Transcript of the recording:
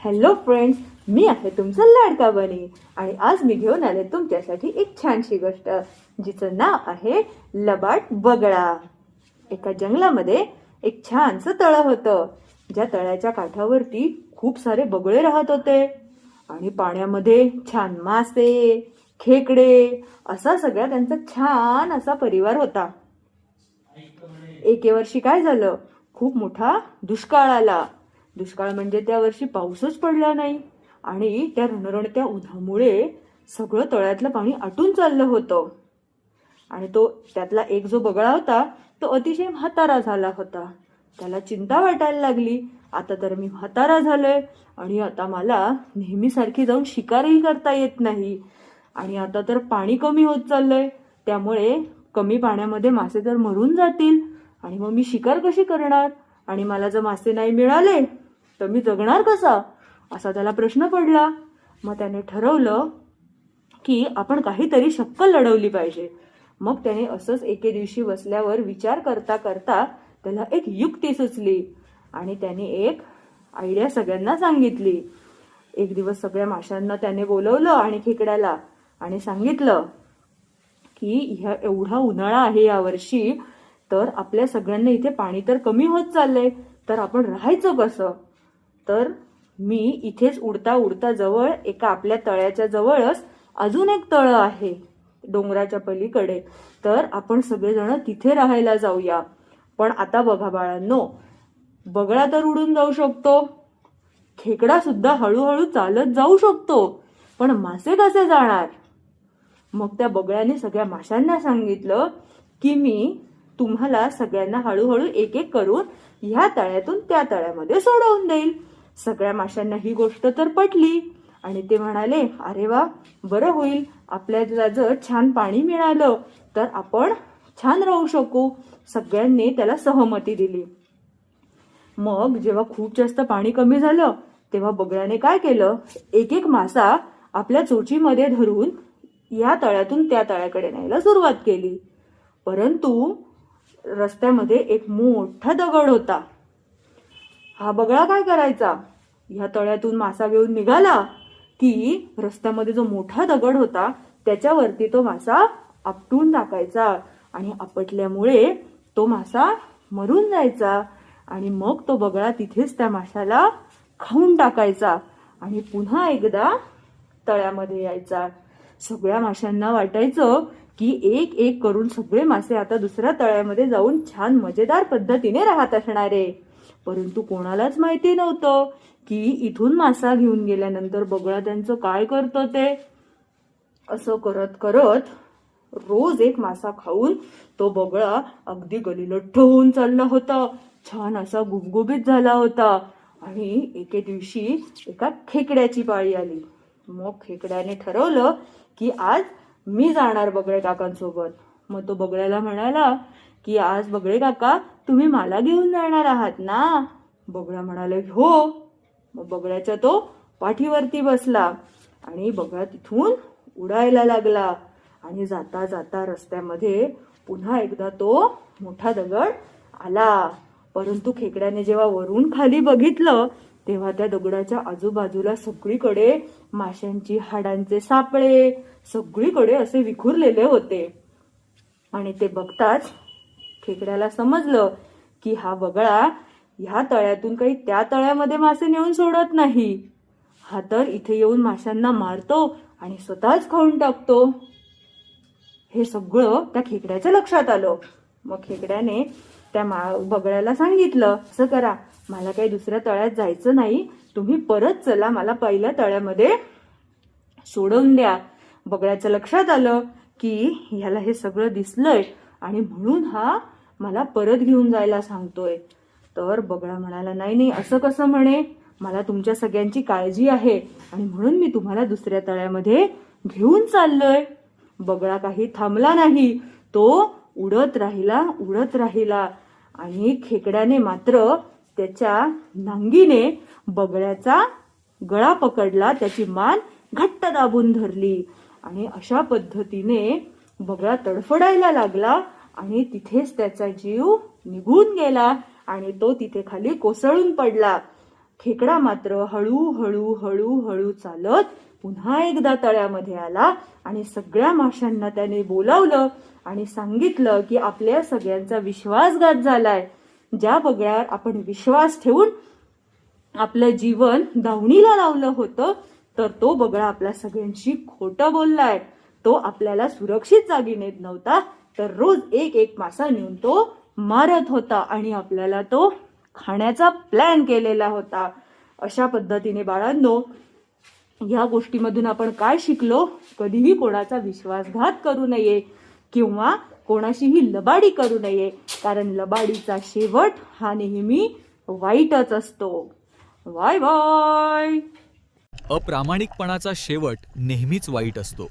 Hello friends, मी आहे तुमचा लाडका बनी आणि आज मी घेऊन आले तुमच्यासाठी एक छानशी गोष्ट जिचं नाव आहे लबाड बगळा. एका जंगलामध्ये एक छानसं तळं होतं. ज्या तळ्याच्या काठावरती खूप सारे बगळे राहत होते आणि पाण्यामध्ये छान मासे, खेकडे असा सगळा त्यांचा छान असा परिवार होता. एके वर्षी काय झालं, खूप मोठा दुष्काळ आला. दुष्काळ म्हणजे त्या वर्षी पाऊसच पडला नाही आणि त्या रणरणत्या उन्हामुळे सगळं तळ्यातलं पाणी आटून चाललं होतं. आणि तो त्यातला एक जो बगळा होता तो अतिशय म्हातारा झाला होता. त्याला चिंता वाटायला लागली, आता तर मी म्हातारा झालोय आणि आता मला नेहमीसारखी जाऊन शिकारही करता येत नाही आणि आता तर पाणी कमी होत चाललंय, त्यामुळे कमी पाण्यामध्ये मासे तर मरून जातील आणि मग मी शिकार कशी करणार आणि मला जर मासे नाही मिळाले तर मी जगणार कसा, असा त्याला प्रश्न पडला. मग त्याने ठरवलं की आपण काहीतरी शक्कल लढवली पाहिजे. मग त्याने असंच एके दिवशी बसल्यावर विचार करता करता त्याला एक युक्ती सुचली आणि त्याने एक आयडिया सगळ्यांना सांगितली. एक दिवस सगळ्या माशांना त्याने बोलवलं आणि खेकड्याला आणि सांगितलं की ह्या एवढा उन्हाळा आहे यावर्षी, तर आपल्या सगळ्यांना इथे पाणी तर कमी होत चाललंय, तर आपण राहायचं कसं. तर मी इथेच उडता उडता जवळ एका आपल्या तळ्याच्या जवळच अजून एक तळं आहे डोंगराच्या पलीकडे, तर आपण सगळेजण तिथे राहायला जाऊया. पण आता बघा बाळांनो, बगळा तर उडून जाऊ शकतो, खेकडा सुद्धा हळूहळू चालत जाऊ शकतो, पण मासे कसे जाणार. मग त्या बगळ्याने सगळ्या माशांना सांगितलं की मी तुम्हाला सगळ्यांना हळूहळू एक एक करून ह्या तळ्यातून त्या तळ्यामध्ये सोडवून देईल. सगळ्या माशांना ही गोष्ट तर पटली आणि ते म्हणाले, अरे वा, बरं होईल, आपल्याला जर छान पाणी मिळालं तर आपण छान राहू शकू. सगळ्यांनी त्याला सहमती दिली. मग जेव्हा खूप जास्त पाणी कमी झालं तेव्हा बगळ्याने काय केलं, एक एक मासा आपल्या चोचीमध्ये धरून या तळ्यातून त्या तळ्याकडे न्यायला सुरुवात केली. परंतु रस्त्यामध्ये एक मोठा दगड होता. हा बगळा काय करायचा, ह्या तळ्यातून मासा घेऊन निघाला की रस्त्यामध्ये जो मोठा दगड होता त्याच्यावरती तो मासा आपटून टाकायचा आणि आपटल्यामुळे तो मासा मरून जायचा आणि मग तो बगळा तिथेच त्या माशाला खाऊन टाकायचा आणि पुन्हा एकदा तळ्यामध्ये यायचा. सगळ्या माशांना वाटायचं की एक एक करून सगळे मासे आता दुसऱ्या तळ्यामध्ये जाऊन छान मजेदार पद्धतीने राहत असणारे. परंतु कोणालाच माहिती नव्हतं की इथून मासा घेऊन गेल्यानंतर बगळा त्यांचं काय करतो ते. असं करत करत रोज एक मासा खाऊन तो बगळा अगदी गलिलठ्ठ होऊन चालला होता, छान असा गुबगुबीत झाला होता. आणि एके दिवशी एका खेकड्याची पाळी आली. मग खेकड्याने ठरवलं की आज मी जाणार बगळे काकांसोबत. मग तो बगळ्याला म्हणाला की आज बगळे काका तुम्ही मला घेऊन जाणार आहात ना. बगळा म्हणाले हो. मग बगळ्याच्या तो पाठीवरती बसला आणि बगळा तिथून उडायला लागला आणि जाता जाता रस्त्यामध्ये पुन्हा एकदा तो मोठा दगड आला. परंतु खेकड्याने जेव्हा वरून खाली बघितलं तेव्हा त्या दगडाच्या आजूबाजूला सगळीकडे माशांची हाडांचे सापळे सगळीकडे असे विखुरलेले होते. आणि ते बघताच खेकड्याला समजलं की हा बगळा ह्या तळ्यातून काही त्या तळ्यामध्ये मासे नेऊन सोडत नाही, हा तर इथे येऊन माशांना मारतो आणि स्वतःच खाऊन टाकतो. हे सगळं त्या खेकड्याच्या लक्षात आलं. मग खेकड्याने त्या बगळ्याला सांगितलं, असं करा, मला काही दुसऱ्या तळ्यात जायचं नाही, तुम्ही परत चला, मला पहिल्या तळ्यामध्ये सोडवून द्या. बगळ्याचं लक्षात आलं की ह्याला हे सगळं दिसलंय आणि म्हणून हा मला परत घेऊन जायला सांगतोय. तर बगळा म्हणाला, नाही नाही, असं कसं म्हणे, मला तुमच्या सगळ्यांची काळजी आहे आणि म्हणून मी तुम्हाला दुसऱ्या तळ्यामध्ये घेऊन चाललोय. बगळा काही थांबला नाही, तो उडत राहिला आणि खेकड्याने मात्र त्याच्या नांगीने बगळ्याचा गळा पकडला, त्याची मान घट्ट दाबून धरली आणि अशा पद्धतीने बगळा तडफडायला लागला आणि तिथेच त्याचा जीव निघून गेला आणि तो तिथे खाली कोसळून पडला. खेकडा मात्र हळूहळू हळूहळू चालत पुन्हा एकदा तळ्यामध्ये आला आणि सगळ्या माशांना त्याने बोलावलं आणि सांगितलं की आपल्या सगळ्यांचा विश्वासघात झालाय. ज्या बगळ्यावर आपण विश्वास ठेवून आपलं जीवन दावणीला लावलं होतं, तर तो बगळा आपल्या सगळ्यांशी खोटं बोललाय. तो आपल्याला सुरक्षित जागी नेत नव्हता, तर रोज एक एक मासा नेऊन तो मारत होता आणि आपल्याला तो खाण्याचा प्लॅन केलेला होता. अशा पद्धतीने बाळांनो, या गोष्टीमधून आपण काय शिकलो? कधीही कोणाचा विश्वासघात करू नये किंवा कोणाशीही लबाडी करू नये, कारण लबाडीचा शेवट हा नेहमी वाईटच असतो. Bye bye. अप्रामाणिकपणाचा शेवट नेहमीच वाईट असतो.